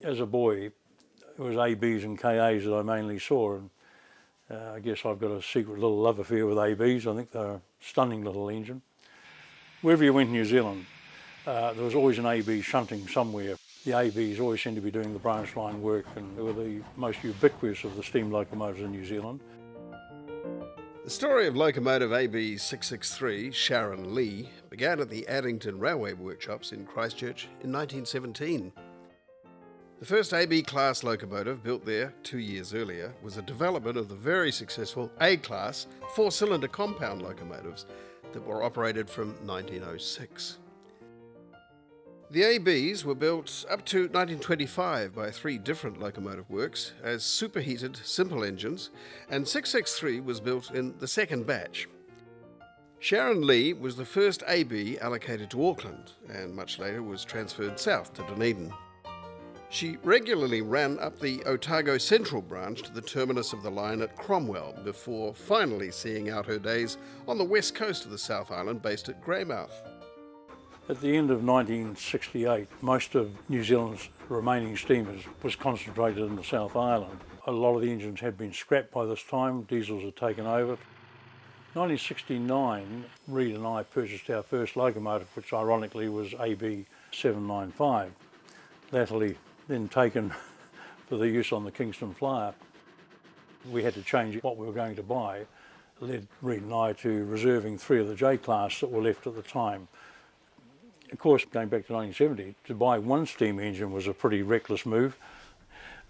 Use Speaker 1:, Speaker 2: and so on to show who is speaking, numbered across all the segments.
Speaker 1: As a boy, it was ABs and KAs that I mainly saw, and I guess I've got a secret little love affair with ABs. I think they're a stunning little engine. Wherever you went in New Zealand, there was always an AB shunting somewhere. The ABs always seemed to be doing the branch line work, and they were the most ubiquitous of the steam locomotives in New Zealand.
Speaker 2: The story of Locomotive Ab663 Sharon Lee began at the Addington Railway Workshops in Christchurch in 1917. The first AB class locomotive built there 2 years earlier was a development of the very successful A-class four-cylinder compound locomotives that were operated from 1906. The ABs were built up to 1925 by 3 different locomotive works as superheated simple engines, and 663 was built in the second batch. Sharon Lee was the first AB allocated to Auckland, and much later was transferred south to Dunedin. She regularly ran up the Otago Central branch to the terminus of the line at Cromwell before finally seeing out her days on the west coast of the South Island based at Greymouth.
Speaker 1: At the end of 1968, most of New Zealand's remaining steamers was concentrated in the South Island. A lot of the engines had been scrapped by this time, diesels had taken over. 1969, Reid and I purchased our first locomotive, which ironically was AB795, latterly then taken for the use on the Kingston Flyer. We had to change what we were going to buy. It led Reid and I to reserving 3 of the J-class that were left at the time. Of course, going back to 1970, to buy 1 steam engine was a pretty reckless move,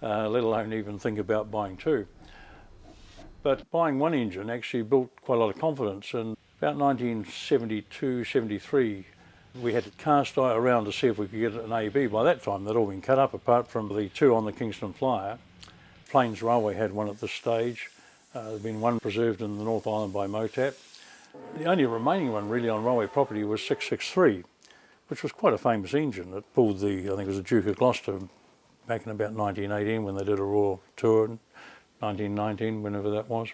Speaker 1: let alone even think about buying 2. But buying 1 engine actually built quite a lot of confidence, and about 1972-73 we had to cast around to see if we could get an AB. By that time they'd all been cut up apart from the 2 on the Kingston Flyer. Plains Railway had 1 at this stage. There'd been 1 preserved in the North Island by Motap. The only remaining one really on railway property was 663. Which was quite a famous engine. It pulled the, I think it was the Duke of Gloucester back in about 1918 when they did a Royal Tour, 1919, whenever that was.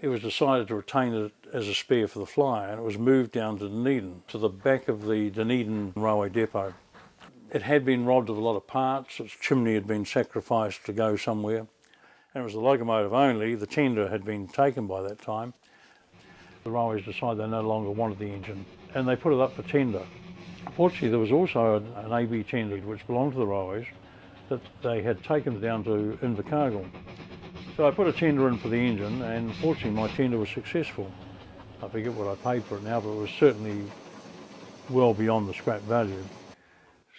Speaker 1: It was decided to retain it as a spare for the Flyer, and it was moved down to Dunedin, to the back of the Dunedin Railway Depot. It had been robbed of a lot of parts, its chimney had been sacrificed to go somewhere, and it was the locomotive only. The tender had been taken by that time. The railways decided they no longer wanted the engine, and they put it up for tender. Fortunately, there was also an AB tender which belonged to the railways that they had taken down to Invercargill. So I put a tender in for the engine, and fortunately my tender was successful. I forget what I paid for it now, but it was certainly well beyond the scrap value.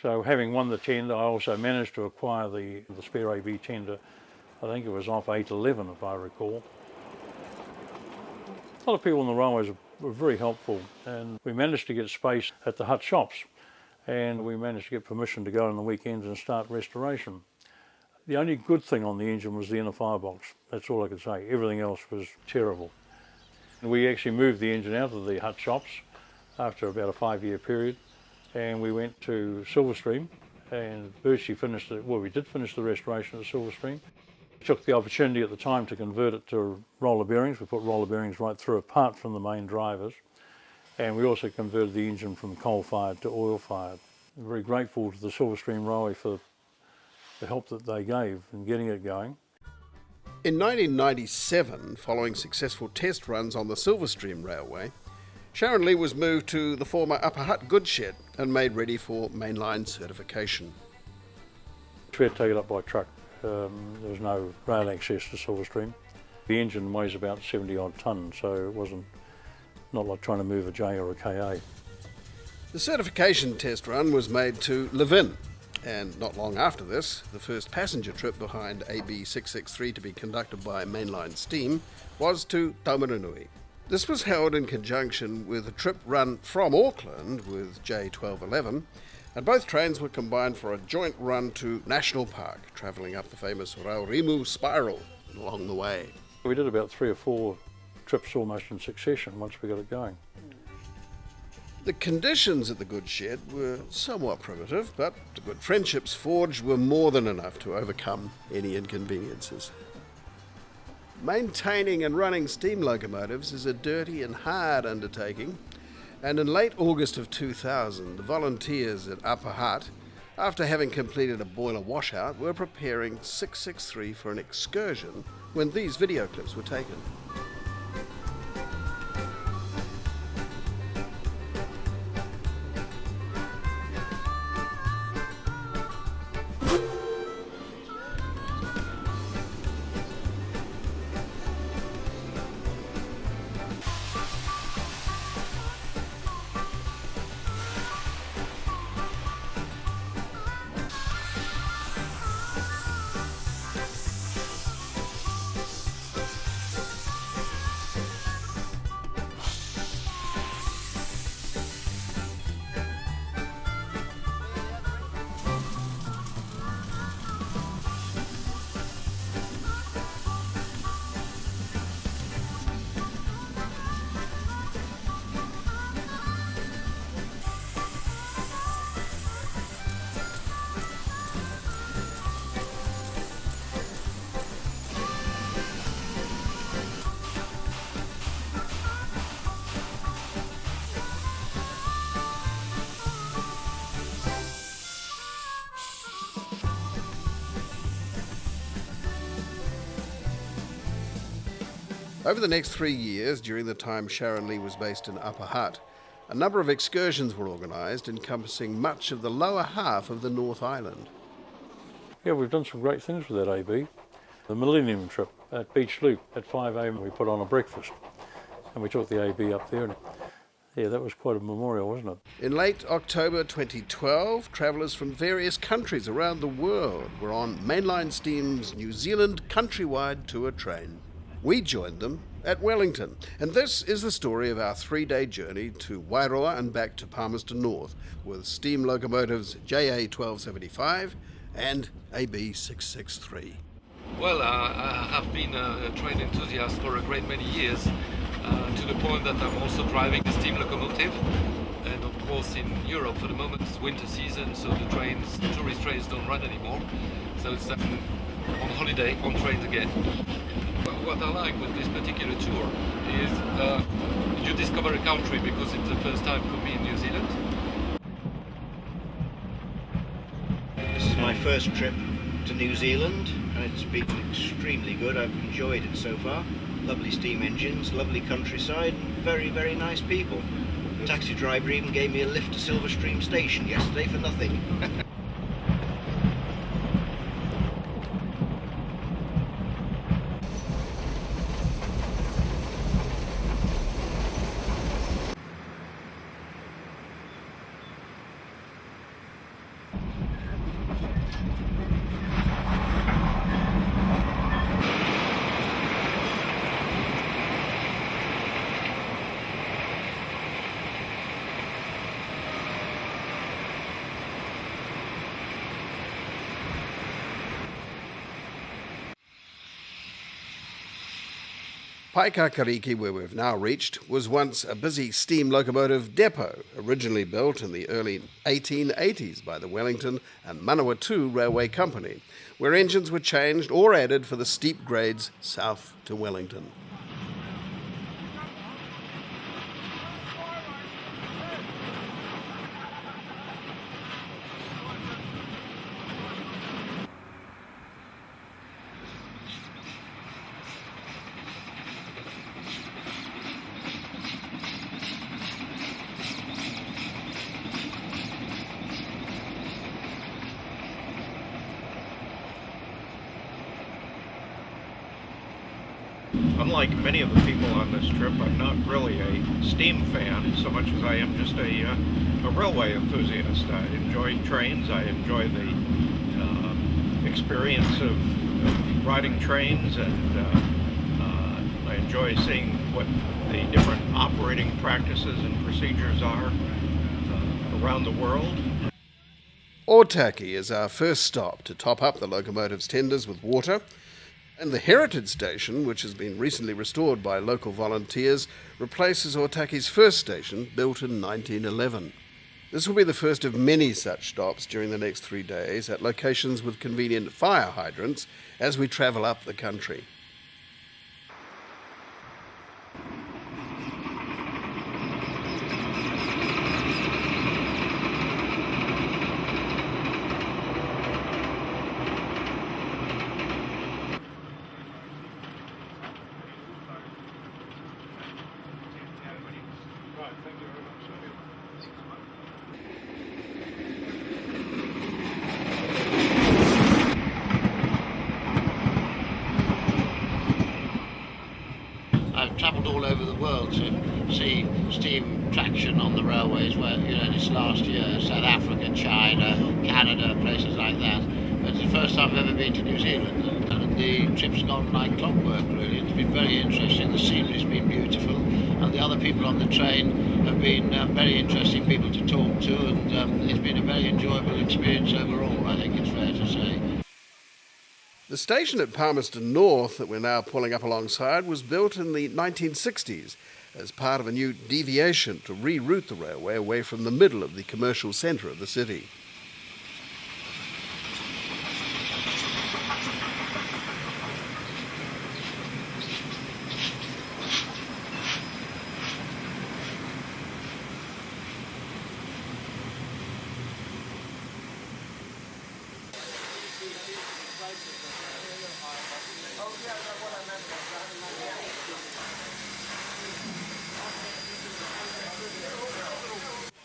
Speaker 1: So having won the tender, I also managed to acquire the spare AB tender. I think it was off 811 if I recall. A lot of people in the railways were very helpful, and we managed to get space at the hut shops, and we managed to get permission to go on the weekends and start restoration. The only good thing on the engine was the inner firebox. That's all I could say. Everything else was terrible. We actually moved the engine out of the hut shops after about a 5-year period, and we went to Silverstream and virtually finished it. Well, we did finish the restoration at Silverstream. Took the opportunity at the time to convert it to roller bearings. We put roller bearings right through apart from the main drivers, and we also converted the engine from coal-fired to oil-fired. I'm very grateful to the Silverstream Railway for the help that they gave in getting it going.
Speaker 2: In 1997, following successful test runs on the Silverstream Railway, Sharon Lee was moved to the former Upper Hutt goods shed and made ready for mainline certification.
Speaker 1: We had to take it up by truck. There was no rail access to Silverstream. The engine weighs about 70 odd tonnes, so it wasn't not like trying to move a J or a KA.
Speaker 2: The certification test run was made to Levin, and not long after this, the first passenger trip behind AB663 to be conducted by Mainline Steam was to Taumarunui. This was held in conjunction with a trip run from Auckland with J1211, and both trains were combined for a joint run to National Park, travelling up the famous Raurimu spiral along the way.
Speaker 1: We did about 3 or 4 trips almost in succession once we got it going.
Speaker 2: The conditions at the goods shed were somewhat primitive, but the good friendships forged were more than enough to overcome any inconveniences. Maintaining and running steam locomotives is a dirty and hard undertaking, and in late August of 2000, the volunteers at Upper Hutt After having completed a boiler washout, we're preparing 663 for an excursion when these video clips were taken. Over the next 3 years, during the time Sharon Lee was based in Upper Hutt, a number of excursions were organised encompassing much of the lower half of the North Island.
Speaker 1: Yeah, we've done some great things with that AB. The Millennium trip at Beach Loop at 5 a.m. we put on a breakfast and we took the AB up there. And yeah, that was quite a memorial, wasn't it?
Speaker 2: In late October 2012, travellers from various countries around the world were on Mainline Steam's New Zealand countrywide tour train. We joined them at Wellington, and this is the story of our 3-day journey to Wairoa and back to Palmerston North with steam locomotives JA 1275 and AB 663.
Speaker 3: Well, I have been a train enthusiast for a great many years, to the point that I'm also driving a steam locomotive. And of course in Europe for the moment it's winter season, so the tourist trains don't run anymore. So it's on holiday, on trains again. What I like with this particular tour is you discover a country because it's the first time for me in New Zealand.
Speaker 4: This is my first trip to New Zealand and it's been extremely good. I've enjoyed it so far. Lovely steam engines, lovely countryside, and very, very nice people. The taxi driver even gave me a lift to Silverstream station yesterday for nothing.
Speaker 2: Paikakariki, where we've now reached, was once a busy steam locomotive depot, originally built in the early 1880s by the Wellington and Manawatu Railway Company, where engines were changed or added for the steep grades south to Wellington.
Speaker 5: Unlike many of the people on this trip, I'm not really a steam fan so much as I am just a railway enthusiast. I enjoy trains, I enjoy the experience of riding trains, and I enjoy seeing what the different operating practices and procedures are around the world.
Speaker 2: Otaki is our first stop to top up the locomotive's tenders with water. And the Heritage Station, which has been recently restored by local volunteers, replaces Otaki's first station, built in 1911. This will be the first of many such stops during the next 3 days at locations with convenient fire hydrants as we travel up the country.
Speaker 6: steam traction on the railways, where, you know, this last year, South Africa, China, Canada, places like that. But it's the first time I've ever been to New Zealand, and the trip's gone like clockwork, really. It's been very interesting. The scenery's been beautiful, and the other people on the train have been very interesting people to talk to, and it's been a very enjoyable experience overall, I think it's fair to say.
Speaker 2: The station at Palmerston North that we're now pulling up alongside was built in the 1960s as part of a new deviation to reroute the railway away from the middle of the commercial centre of the city.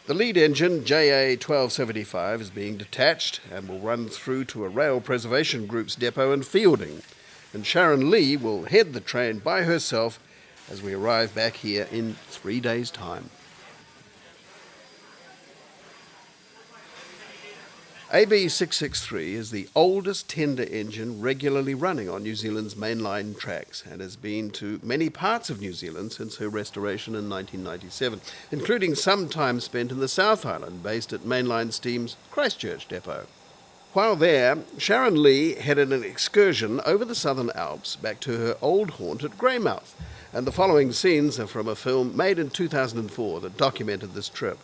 Speaker 2: The lead engine, JA1275, is being detached and will run through to a Rail Preservation Group's depot in Fielding. And Sharon Lee will head the train by herself as we arrive back here in 3 days' time. AB663 is the oldest tender engine regularly running on New Zealand's mainline tracks and has been to many parts of New Zealand since her restoration in 1997, including some time spent in the South Island, based at Mainline Steam's Christchurch depot. While there, Sharon Lee headed an excursion over the Southern Alps back to her old haunt at Greymouth, and the following scenes are from a film made in 2004 that documented this trip.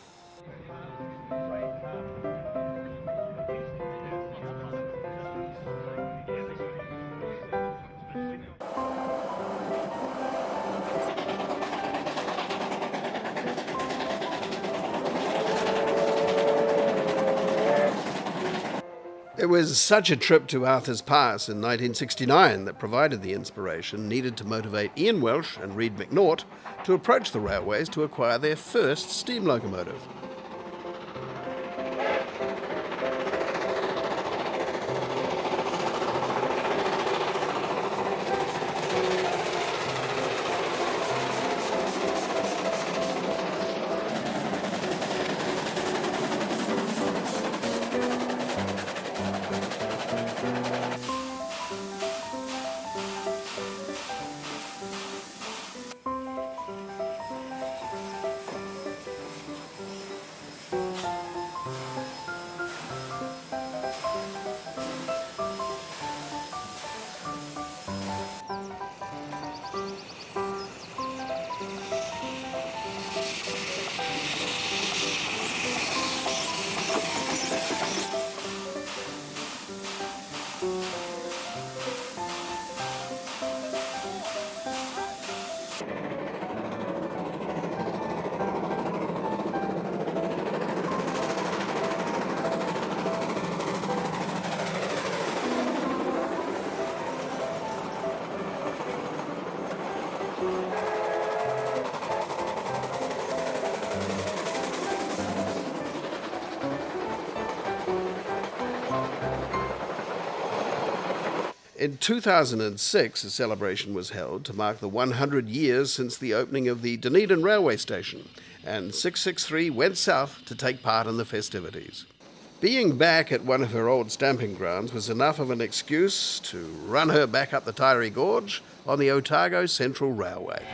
Speaker 2: It was such a trip to Arthur's Pass in 1969 that provided the inspiration needed to motivate Ian Welch and Reid McNaught to approach the railways to acquire their first steam locomotive. In 2006, a celebration was held to mark the 100 years since the opening of the Dunedin railway station, and 663 went south to take part in the festivities. Being back at one of her old stamping grounds was enough of an excuse to run her back up the Taieri Gorge on the Otago Central Railway.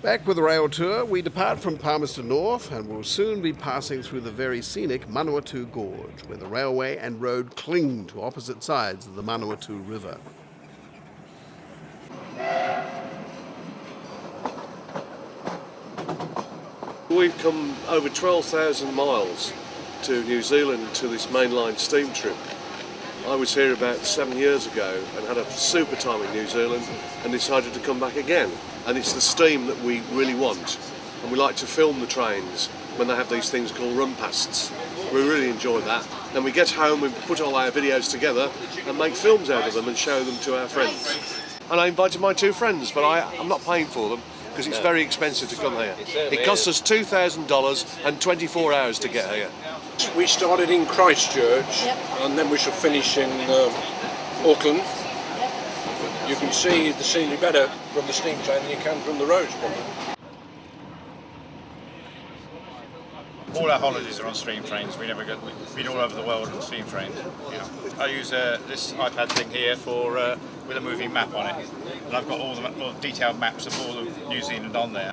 Speaker 2: Back with the rail tour, we depart from Palmerston North and will soon be passing through the very scenic Manawatu Gorge, where the railway and road cling to opposite sides of the Manawatu River.
Speaker 7: We've come over 12,000 miles to New Zealand to this mainline steam trip. I was here about 7 years ago and had a super time in New Zealand and decided to come back again. And it's the steam that we really want. And we like to film the trains when they have these things called run-pasts. We really enjoy that. Then we get home, we put all our videos together and make films out of them and show them to our friends. And I invited my two friends, but I'm not paying for them because it's very expensive to come here. It costs us $2,000 and 24 hours to get here.
Speaker 8: We started in Christchurch and then we shall finish in Auckland. You can see the scenery better from the steam train than you can from the roads, probably.
Speaker 9: All our holidays are on steam trains. We've been all over the world on steam trains. Yeah. I use this iPad thing here for with a moving map on it, and I've got all the detailed maps of all of New Zealand on there.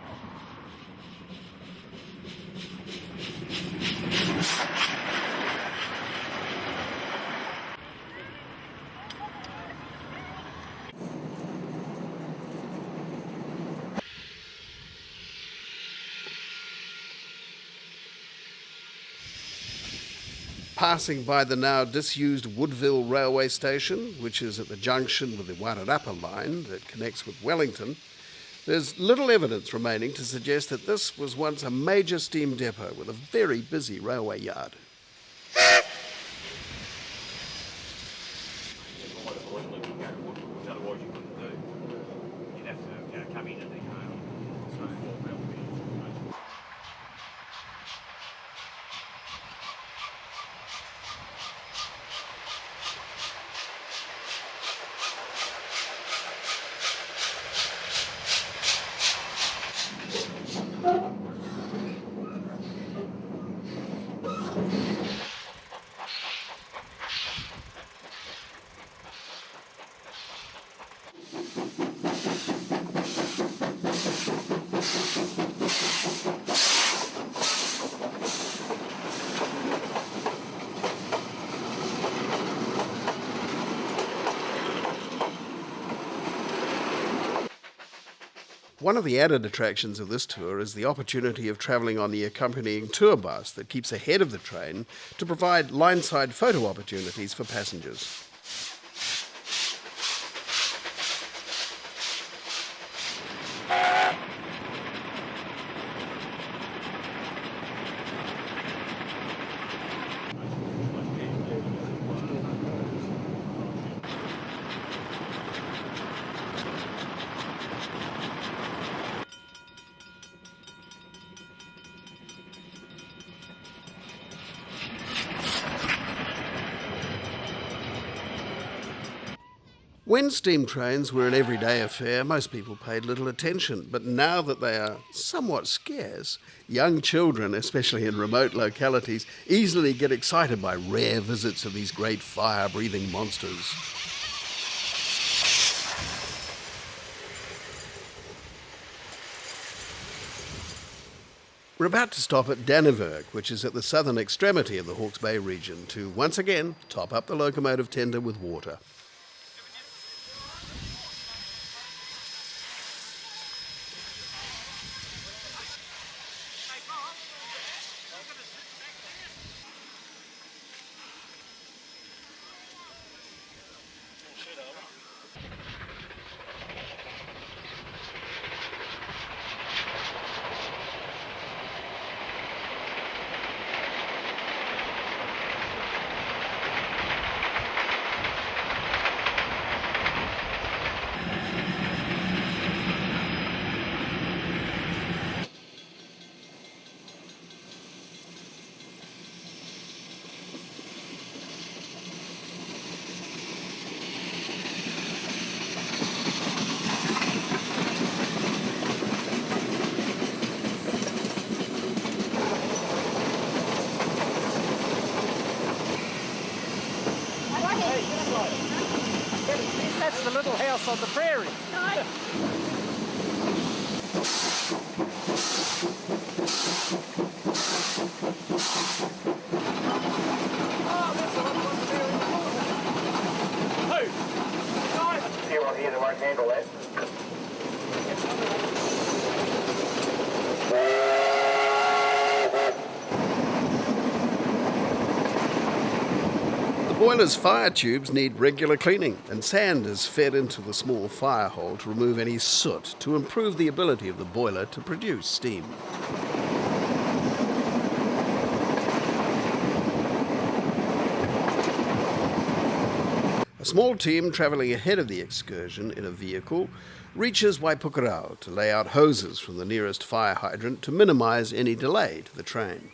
Speaker 2: Passing by the now disused Woodville railway station, which is at the junction with the Wairarapa line that connects with Wellington, there's little evidence remaining to suggest that this was once a major steam depot with a very busy railway yard. One of the added attractions of this tour is the opportunity of travelling on the accompanying tour bus that keeps ahead of the train to provide line-side photo opportunities for passengers. When steam trains were an everyday affair, most people paid little attention, but now that they are somewhat scarce, young children, especially in remote localities, easily get excited by rare visits of these great fire-breathing monsters. We're about to stop at Dannevirke, which is at the southern extremity of the Hawke's Bay region, to once again top up the locomotive tender with water.
Speaker 10: That's the little house on the prairie.
Speaker 2: boiler's fire tubes need regular cleaning, and sand is fed into the small fire hole to remove any soot to improve the ability of the boiler to produce steam. A small team travelling ahead of the excursion in a vehicle reaches Waipukurau to lay out hoses from the nearest fire hydrant to minimise any delay to the train.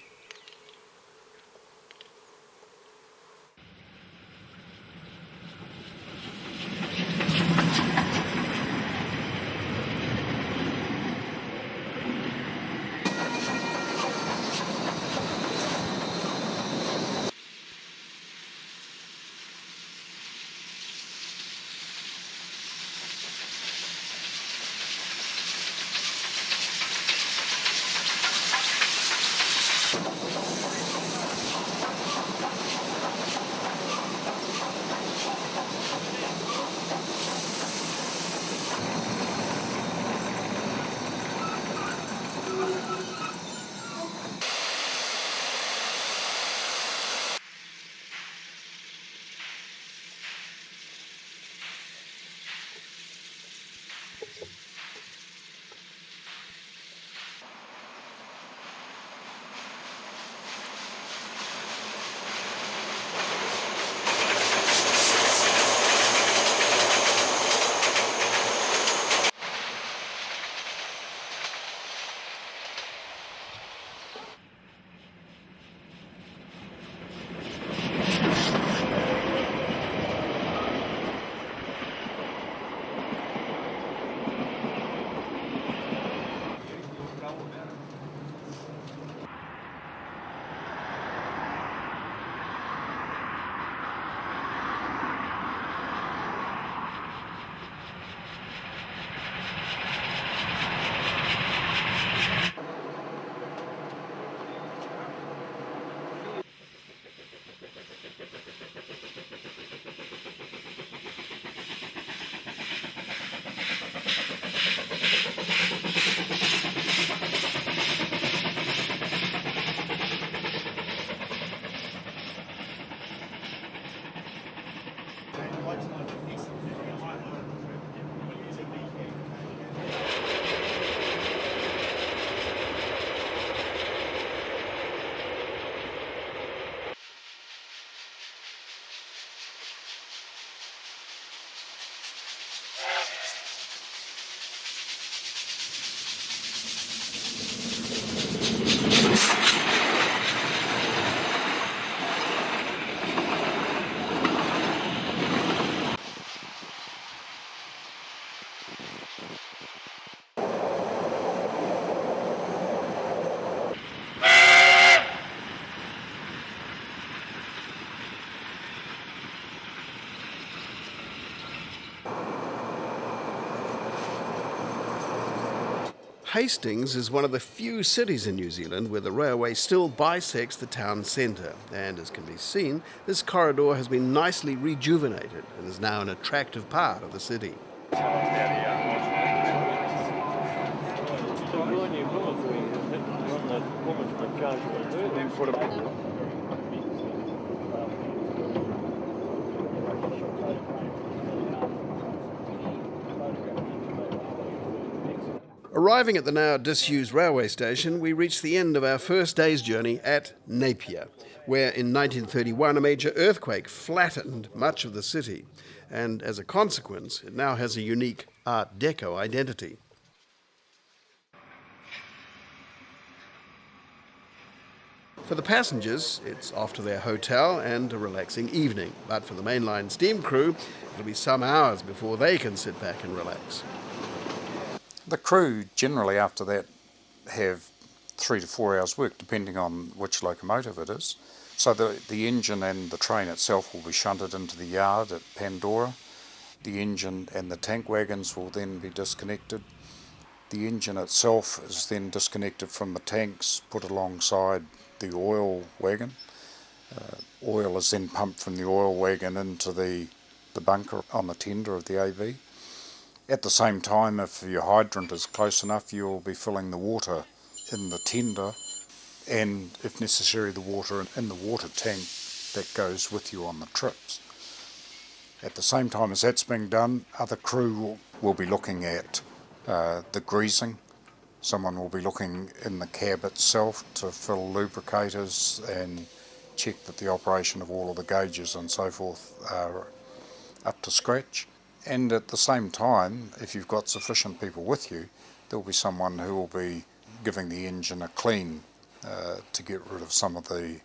Speaker 2: Hastings is one of the few cities in New Zealand where the railway still bisects the town centre, and as can be seen, this corridor has been nicely rejuvenated and is now an attractive part of the city. Arriving at the now disused railway station, we reach the end of our first day's journey at Napier, where in 1931 a major earthquake flattened much of the city, and as a consequence it now has a unique Art Deco identity. For the passengers, it's off to their hotel and a relaxing evening, but for the Mainline Steam crew, it'll be some hours before they can sit back and relax.
Speaker 10: The crew generally after that have 3 to 4 hours work depending on which locomotive it is. So the engine and the train itself will be shunted into the yard at Pandora. The engine and the tank wagons will then be disconnected. The engine itself is then disconnected from the tanks, put alongside the oil wagon. Oil is then pumped from the oil wagon into the bunker on the tender of the AB. At the same time, if your hydrant is close enough, you'll be filling the water in the tender and, if necessary, the water in the water tank that goes with you on the trips. At the same time as that's being done, other crew will be looking at the greasing. Someone will be looking in the cab itself to fill lubricators and check that the operation of all of the gauges and so forth are up to scratch. And at the same time, if you've got sufficient people with you, there'll be someone who will be giving the engine a clean to get rid of some of the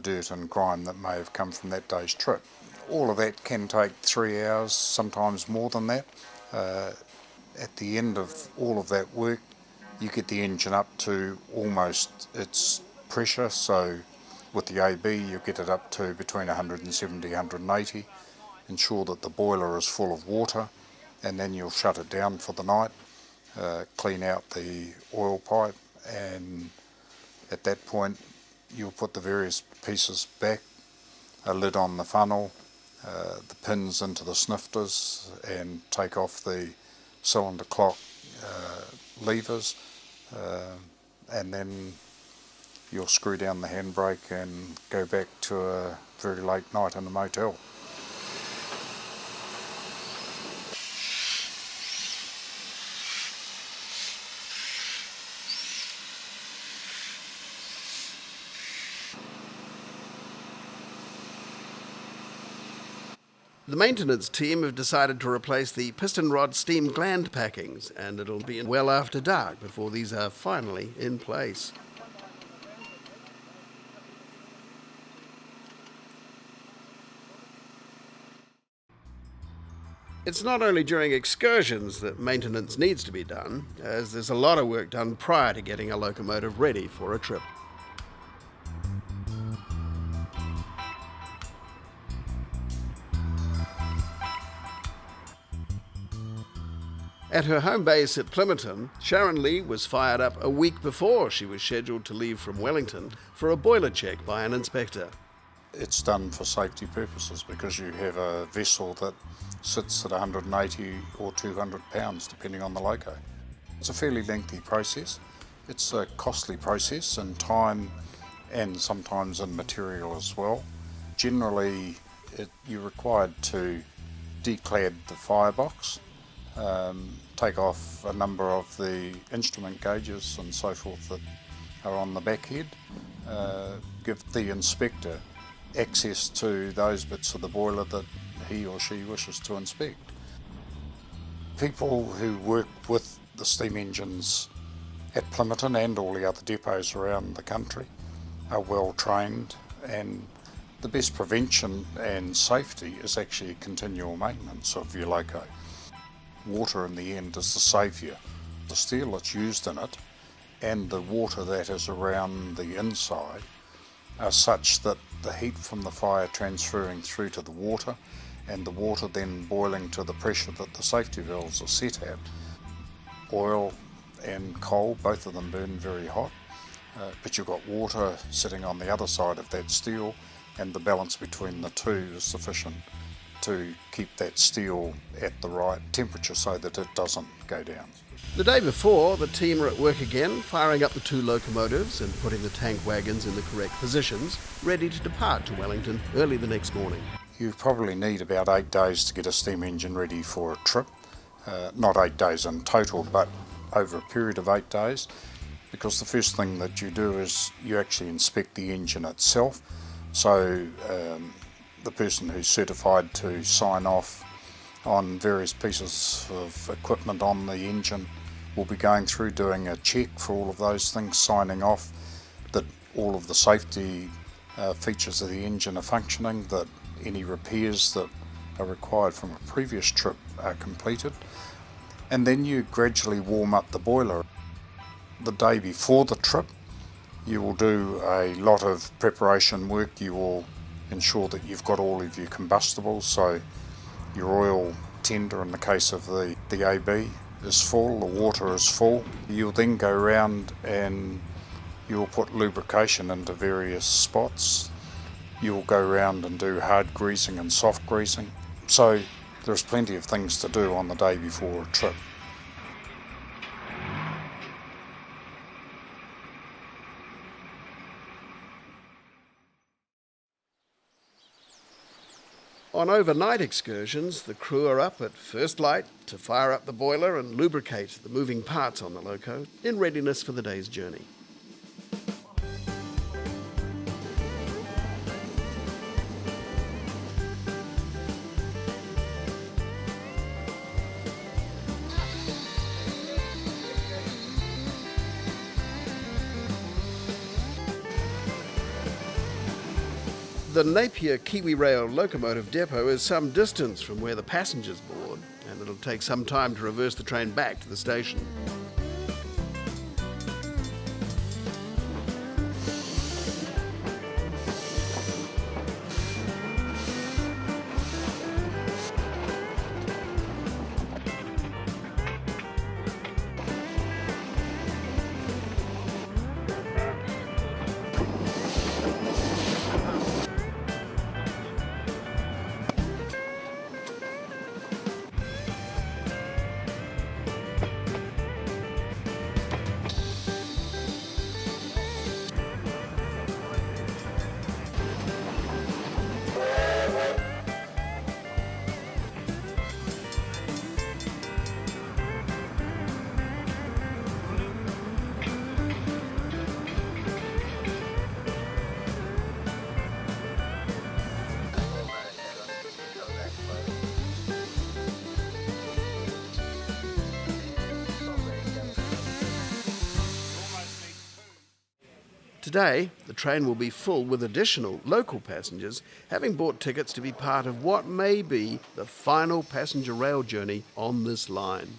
Speaker 10: dirt and grime that may have come from that day's trip. All of that can take 3 hours, sometimes more than that. At the end of all of that work, you get the engine up to almost its pressure, so with the AB you get it up to between 170 and 180. Ensure that the boiler is full of water, and then you'll shut it down for the night, clean out the oil pipe, and at that point you'll put the various pieces back, a lid on the funnel, the pins into the snifters, and take off the cylinder clock levers, and then you'll screw down the handbrake and go back to a very late night in the motel.
Speaker 2: The maintenance team have decided to replace the piston rod steam gland packings, and it'll be well after dark before these are finally in place. It's not only during excursions that maintenance needs to be done, as there's a lot of work done prior to getting a locomotive ready for a trip. At her home base at Palmerston, Sharon Lee was fired up a week before she was scheduled to leave from Wellington for a boiler check by an inspector.
Speaker 10: It's done for safety purposes because you have a vessel that sits at 180 or 200 pounds depending on the loco. It's a fairly lengthy process. It's a costly process in time and sometimes in material as well. Generally you're required to declad the firebox, take off a number of the instrument gauges and so forth that are on the back head, give the inspector access to those bits of the boiler that he or she wishes to inspect. People who work with the steam engines at Palmerston and all the other depots around the country are well trained, and the best prevention and safety is actually continual maintenance of your loco. Water in the end is the saviour. The steel that's used in it and the water that is around the inside are such that the heat from the fire transferring through to the water and the water then boiling to the pressure that the safety valves are set at. Oil and coal, both of them burn very hot, but you've got water sitting on the other side of that steel, and the balance between the two is sufficient to keep that steel at the right temperature so that it doesn't go down.
Speaker 2: The day before, the team are at work again, firing up the two locomotives and putting the tank wagons in the correct positions, ready to depart to Wellington early the next morning.
Speaker 10: You probably need about 8 days to get a steam engine ready for a trip. Not 8 days in total, but over a period of 8 days, because the first thing that you do is you actually inspect the engine itself. So the person who's certified to sign off on various pieces of equipment on the engine will be going through doing a check for all of those things, signing off that all of the safety features of the engine are functioning, that any repairs that are required from a previous trip are completed, and then you gradually warm up the boiler. The day before the trip you will do a lot of preparation work. You will ensure that you've got all of your combustibles, so your oil tender in the case of the AB is full, the water is full. You'll then go around and you'll put lubrication into various spots. You'll go around and do hard greasing and soft greasing. So there's plenty of things to do on the day before a trip.
Speaker 2: On overnight excursions, the crew are up at first light to fire up the boiler and lubricate the moving parts on the loco in readiness for the day's journey. The Napier Kiwi Rail locomotive depot is some distance from where the passengers board, and it'll take some time to reverse the train back to the station. Today, the train will be full with additional local passengers, having bought tickets to be part of what may be the final passenger rail journey on this line.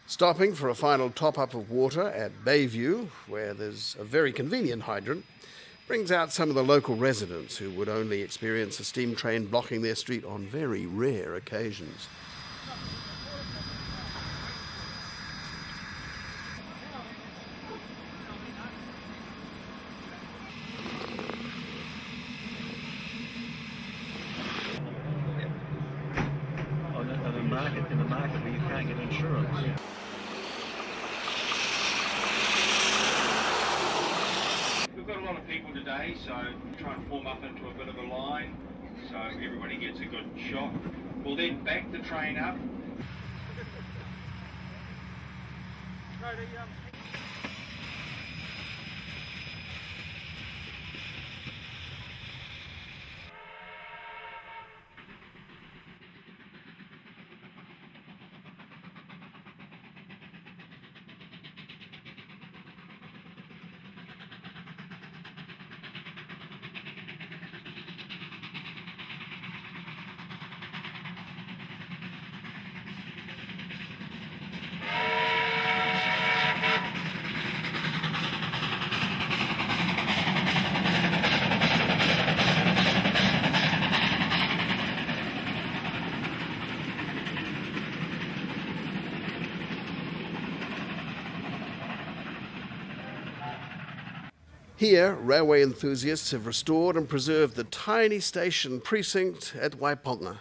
Speaker 2: Stopping for a final top-up of water at Bayview, where there's a very convenient hydrant, brings out some of the local residents who would only experience a steam train blocking their street on very rare occasions.
Speaker 11: In the market where you can't get insurance.
Speaker 12: We've got a lot of people today, so try and form up into a bit of a line so everybody gets a good shot. We'll then back the train up.
Speaker 2: Here, railway enthusiasts have restored and preserved the tiny station precinct at Waiponga.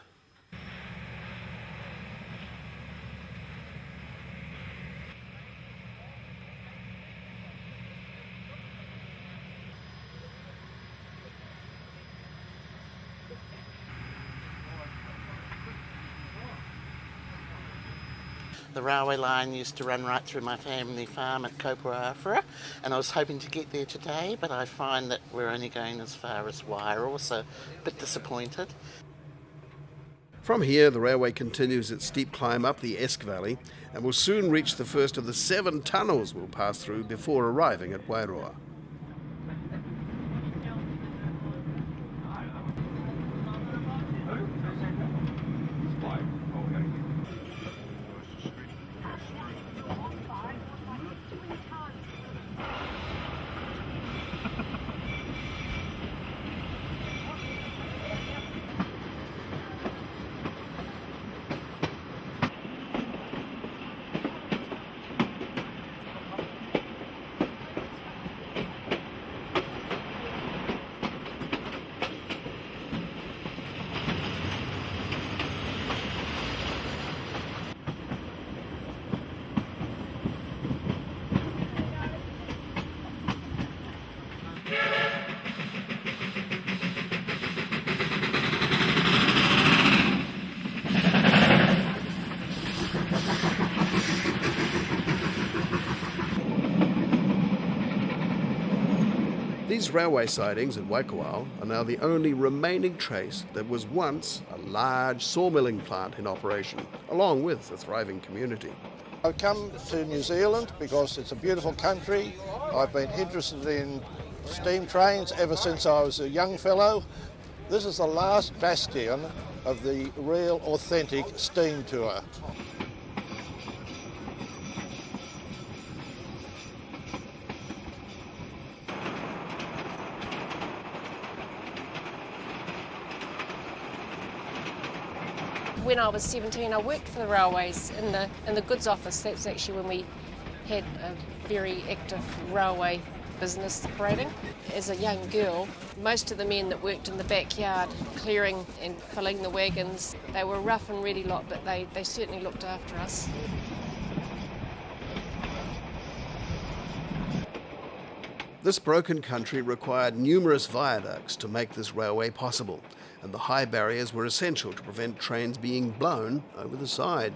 Speaker 13: The railway line used to run right through my family farm at Kopuafara, and I was hoping to get there today, but I find that we're only going as far as Wairau, so a bit disappointed.
Speaker 2: From here, the railway continues its steep climb up the Esk Valley and will soon reach the first of the 7 tunnels we'll pass through before arriving at Wairoa. These railway sidings at Waikowal are now the only remaining trace that was once a large sawmilling plant in operation, along with a thriving community.
Speaker 14: I've come to New Zealand because it's a beautiful country. I've been interested in steam trains ever since I was a young fellow. This is the last bastion of the real authentic steam tour.
Speaker 15: When I was 17, I worked for the railways in the goods office. That's actually when we had a very active railway business operating. As a young girl, most of the men that worked in the backyard clearing and filling the wagons, they were a rough and ready lot, but they certainly looked after us.
Speaker 2: This broken country required numerous viaducts to make this railway possible, and the high barriers were essential to prevent trains being blown over the side.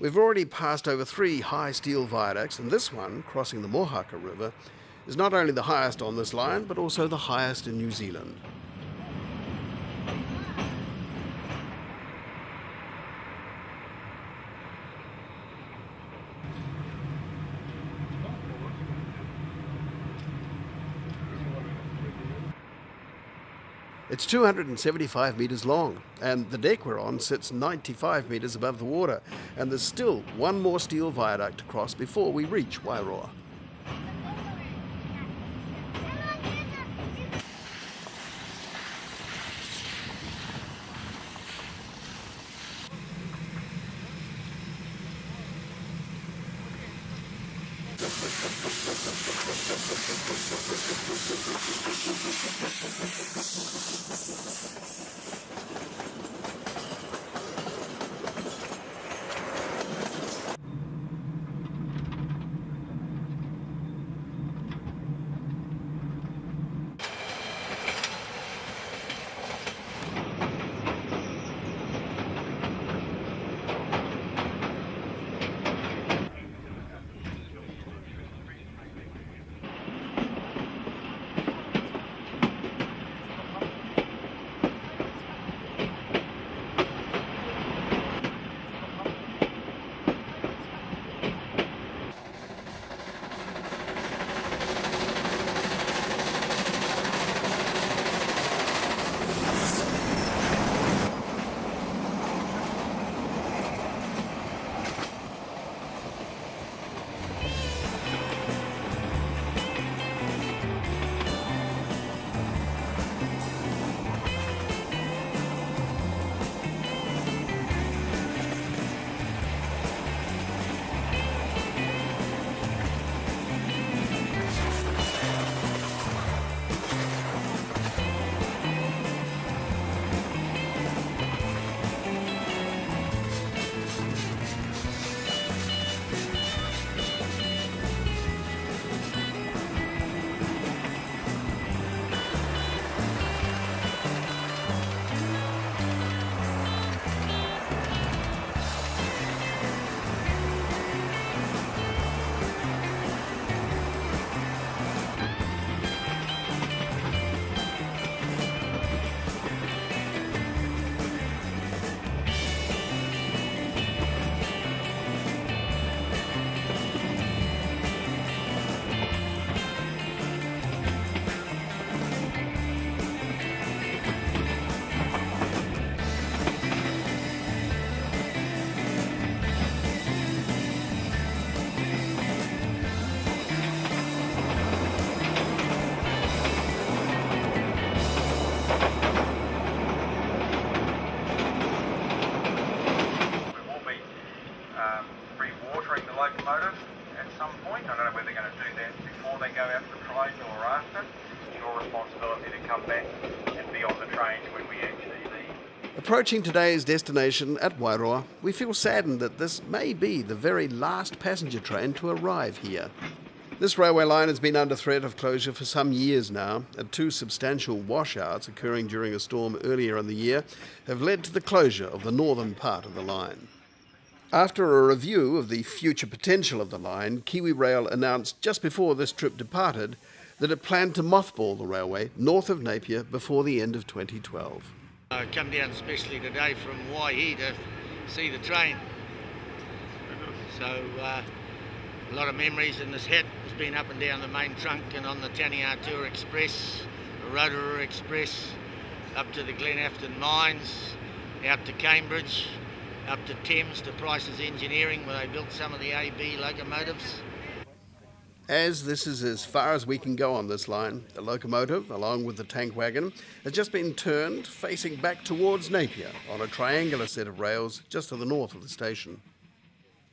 Speaker 2: We've already passed over 3 high steel viaducts, and this one, crossing the Mohaka River, is not only the highest on this line, but also the highest in New Zealand. It's 275 metres long, and the deck we're on sits 95 metres above the water, and there's still one more steel viaduct to cross before we reach Wairoa.
Speaker 12: re-watering the locomotive at some point. I don't know whether they're going to do that before they go out for trade or after. It's your responsibility to come back and be on the train when we actually leave.
Speaker 2: Approaching today's destination at Wairoa, we feel saddened that this may be the very last passenger train to arrive here. This railway line has been under threat of closure for some years now, and 2 substantial washouts occurring during a storm earlier in the year have led to the closure of the northern part of the line. After a review of the future potential of the line, Kiwi Rail announced just before this trip departed that it planned to mothball the railway north of Napier before the end of 2012.
Speaker 6: I come down especially today from Waihi to see the train. So a lot of memories in this hat. It's been up and down the main trunk and on the Taniatua Express, the Rotorua Express, up to the Glenafton mines, out to Cambridge, up to Thames to Price's Engineering where they built some of the AB locomotives.
Speaker 2: As this is as far as we can go on this line, the locomotive, along with the tank wagon, has just been turned facing back towards Napier on a triangular set of rails just to the north of the station.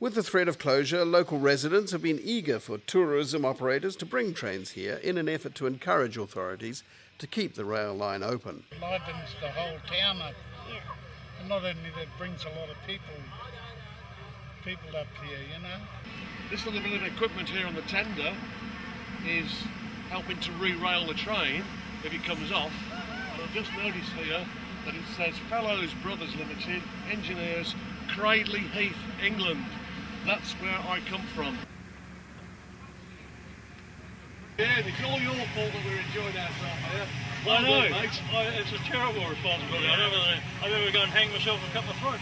Speaker 2: With the threat of closure, local residents have been eager for tourism operators to bring trains here in an effort to encourage authorities to keep the rail line open.
Speaker 16: It lightens the whole town up. And not only that, brings a lot of people up here, you know.
Speaker 7: This little bit of equipment here on the tender is helping to re-rail the train if it comes off. And I've just noticed here that it says Fellows Brothers Limited, Engineers, Cradley Heath, England. That's where I come from.
Speaker 17: Yeah, it's all your fault that we're enjoying ourselves here.
Speaker 7: I know.
Speaker 17: Mate. It's a terrible responsibility. I'd rather go and hang myself and cut my throat.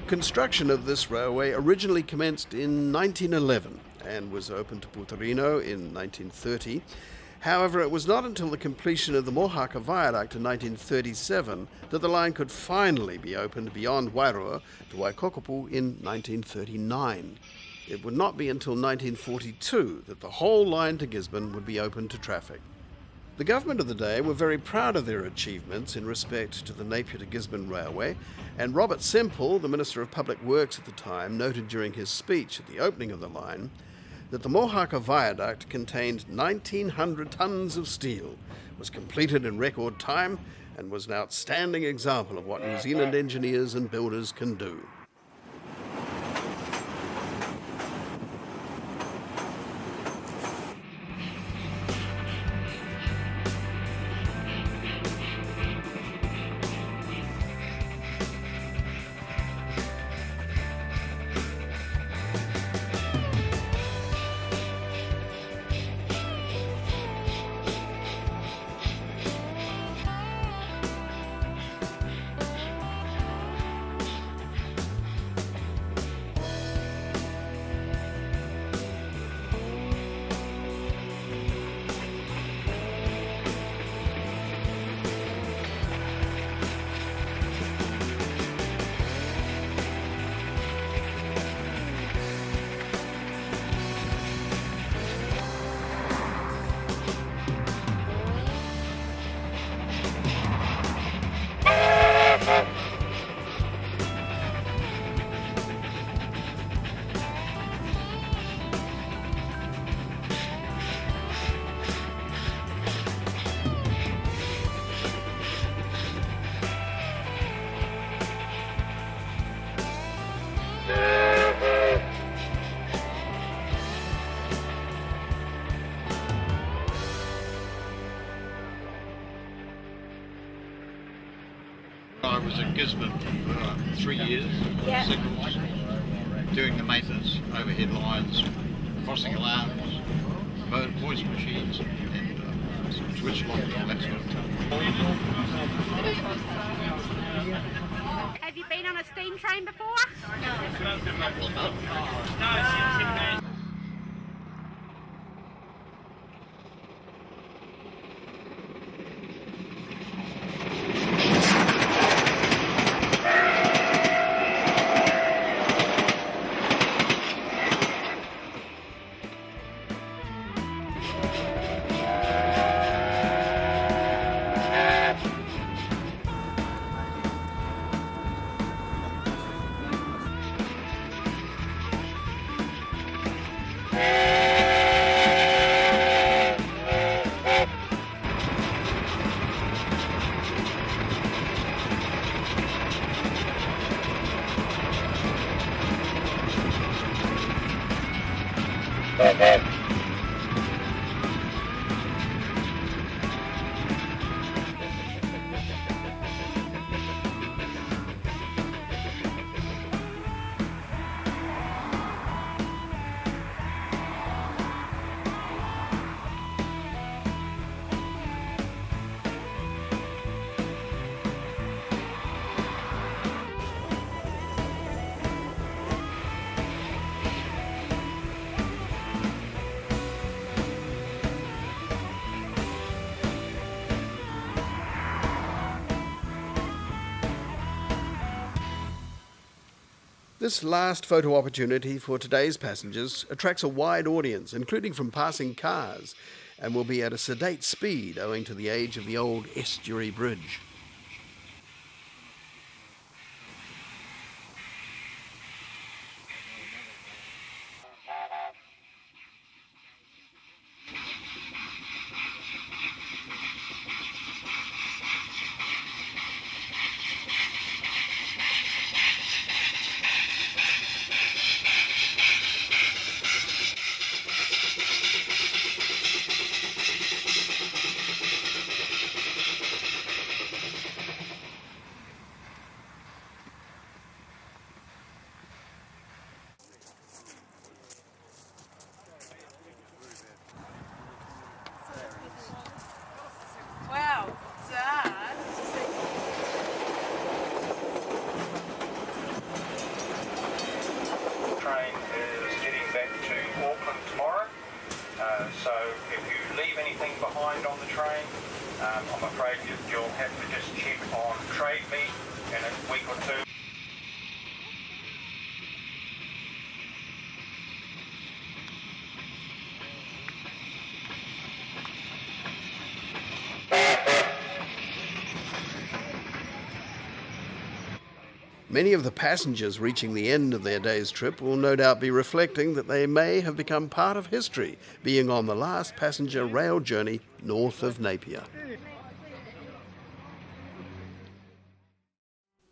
Speaker 2: Construction of this railway originally commenced in 1911 and was opened to Putarino in 1930. However, it was not until the completion of the Mohaka Viaduct in 1937 that the line could finally be opened beyond Wairoa to Waikokupu in 1939. It would not be until 1942 that the whole line to Gisborne would be open to traffic. The government of the day were very proud of their achievements in respect to the Napier to Gisborne Railway, and Robert Semple, the Minister of Public Works at the time, noted during his speech at the opening of the line that the Mohaka Viaduct contained 1,900 tonnes of steel, was completed in record time, and was an outstanding example of what New Zealand engineers and builders can do.
Speaker 9: I was in Gisborne for 3 years, signals, doing the maintenance, overhead lines, crossing alarms, voice machines, and switch locking and that sort of stuff.
Speaker 18: Have you been on a steam train before? No.
Speaker 2: This last photo opportunity for today's passengers attracts a wide audience, including from passing cars, and will be at a sedate speed owing to the age of the old estuary bridge.
Speaker 18: Well done.
Speaker 12: Train is heading back to Auckland tomorrow, so if you leave anything behind on the train, I'm afraid you'll have to just check on Trade Me in a week or two.
Speaker 2: Many of the passengers reaching the end of their day's trip will no doubt be reflecting that they may have become part of history, being on the last passenger rail journey north of Napier.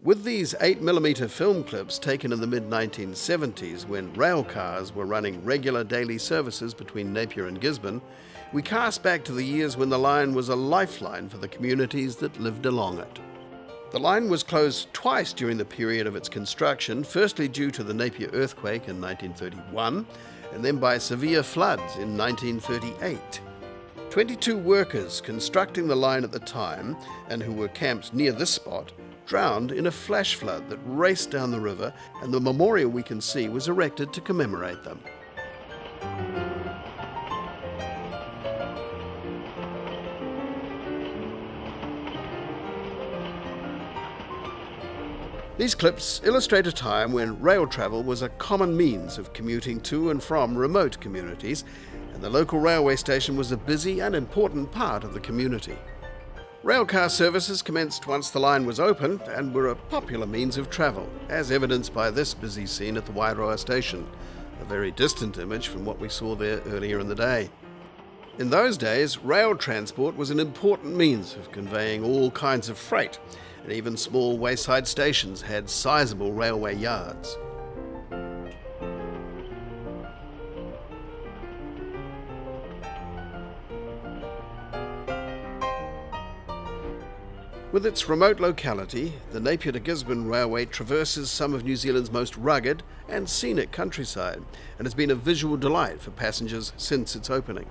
Speaker 2: With these 8mm film clips taken in the mid-1970s, when rail cars were running regular daily services between Napier and Gisborne, we cast back to the years when the line was a lifeline for the communities that lived along it. The line was closed twice during the period of its construction, firstly due to the Napier earthquake in 1931, and then by severe floods in 1938. 22 workers constructing the line at the time, and who were camped near this spot, drowned in a flash flood that raced down the river, and the memorial we can see was erected to commemorate them. These clips illustrate a time when rail travel was a common means of commuting to and from remote communities, and the local railway station was a busy and important part of the community. Railcar services commenced once the line was open and were a popular means of travel, as evidenced by this busy scene at the Wairoa station, a very distant image from what we saw there earlier in the day. In those days, rail transport was an important means of conveying all kinds of freight, and even small wayside stations had sizable railway yards. With its remote locality, the Napier to Gisborne Railway traverses some of New Zealand's most rugged and scenic countryside, and has been a visual delight for passengers since its opening.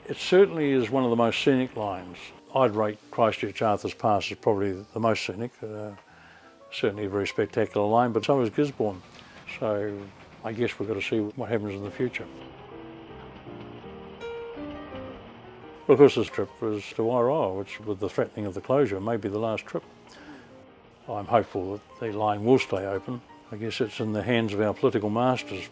Speaker 1: It certainly is one of the most scenic lines. I'd rate Christchurch Arthur's Pass as probably the most scenic. Certainly a very spectacular line, but so is Gisborne. So I guess we've got to see what happens in the future. Well, of course, this trip was to Wairoa, which, with the threatening of the closure, may be the last trip. I'm hopeful that the line will stay open. I guess it's in the hands of our political masters.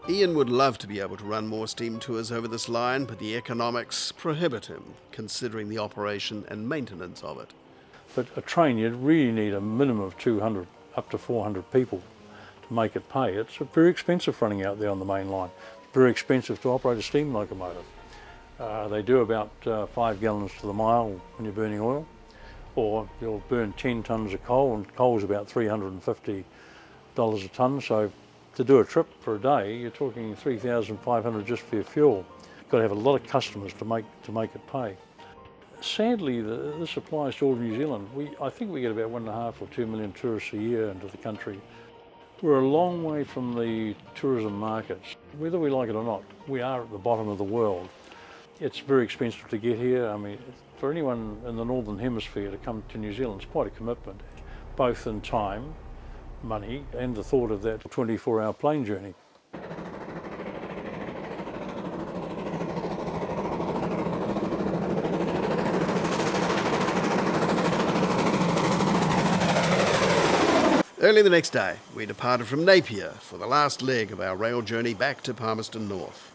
Speaker 2: Ian would love to be able to run more steam tours over this line, but the economics prohibit him, considering the operation and maintenance of it.
Speaker 1: But a train, you really need a minimum of 200, up to 400 people to make it pay. It's very expensive running out there on the main line. Very expensive to operate a steam locomotive. They do about 5 gallons to the mile when you're burning oil, or you'll burn 10 tonnes of coal, and coal's about $350 a tonne, so to do a trip for a day, you're talking $3,500 just for your fuel. You've got to have a lot of customers to make it pay. Sadly, this applies to all of New Zealand. I think we get about 1.5 or 2 million tourists a year into the country. We're a long way from the tourism markets. Whether we like it or not, we are at the bottom of the world. It's very expensive to get here. I mean, for anyone in the Northern Hemisphere to come to New Zealand, it's quite a commitment, both in time, money, and the thought of that 24-hour plane journey.
Speaker 2: Early the next day, we departed from Napier for the last leg of our rail journey back to Palmerston North.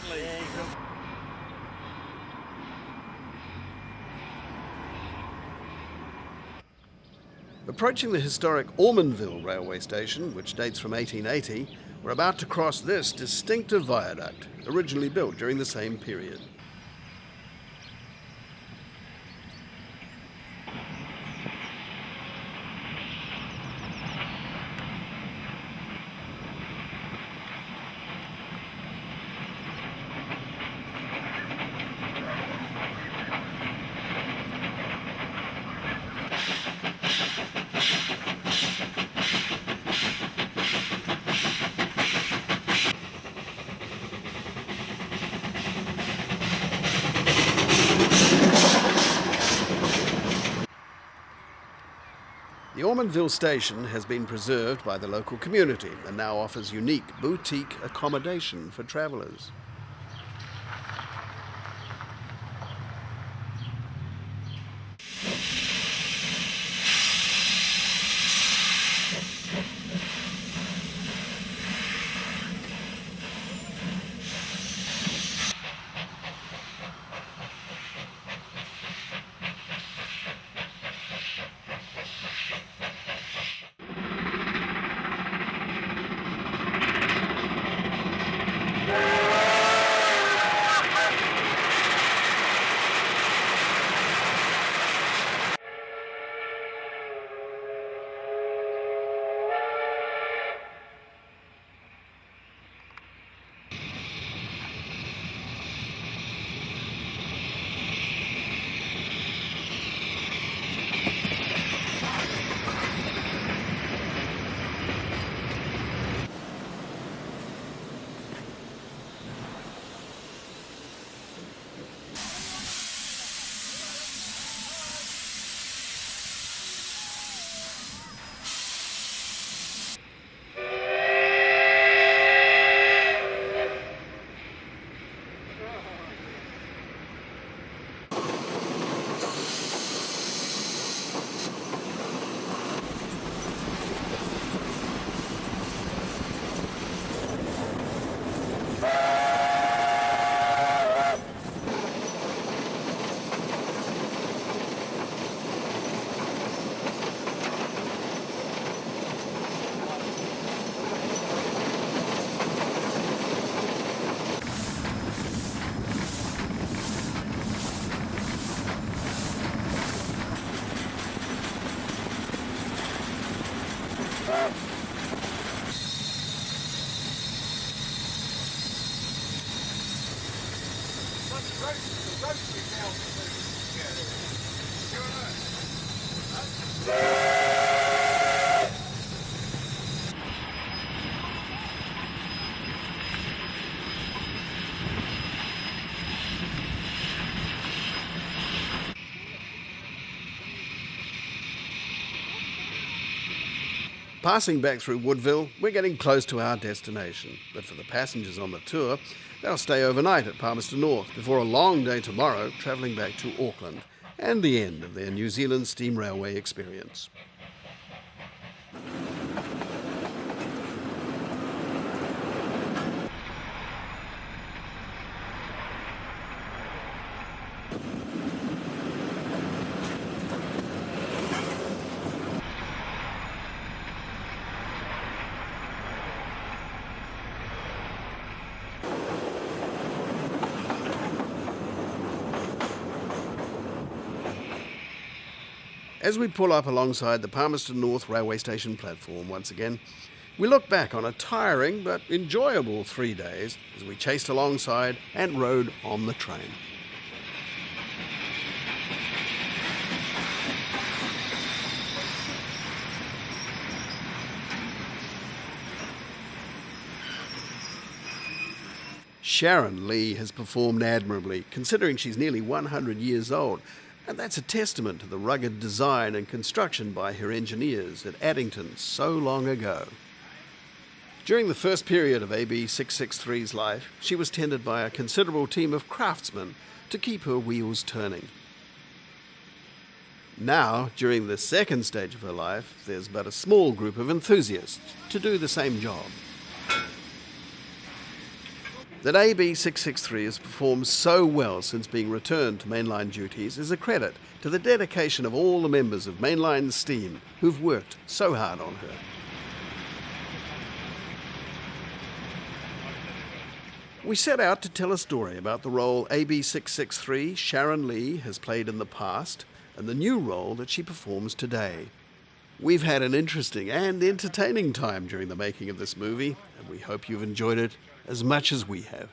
Speaker 17: lovely.
Speaker 2: Approaching the historic Ormondville railway station, which dates from 1880, we're about to cross this distinctive viaduct, originally built during the same period. The Ormondville station has been preserved by the local community and now offers unique boutique accommodation for travellers. Passing back through Woodville, we're getting close to our destination, but for the passengers on the tour, they'll stay overnight at Palmerston North before a long day tomorrow travelling back to Auckland and the end of their New Zealand Steam Railway experience. As we pull up alongside the Palmerston North railway station platform once again, we look back on a tiring but enjoyable 3 days as we chased alongside and rode on the train. Sharon Lee has performed admirably, considering she's nearly 100 years old, and that's a testament to the rugged design and construction by her engineers at Addington so long ago. During the first period of AB663's life, she was tended by a considerable team of craftsmen to keep her wheels turning. Now, during the second stage of her life, there's but a small group of enthusiasts to do the same job. That AB663 has performed so well since being returned to mainline duties is a credit to the dedication of all the members of Mainline Steam who've worked so hard on her. We set out to tell a story about the role AB663 Sharon Lee has played in the past and the new role that she performs today. We've had an interesting and entertaining time during the making of this movie, and we hope you've enjoyed it as much as we have.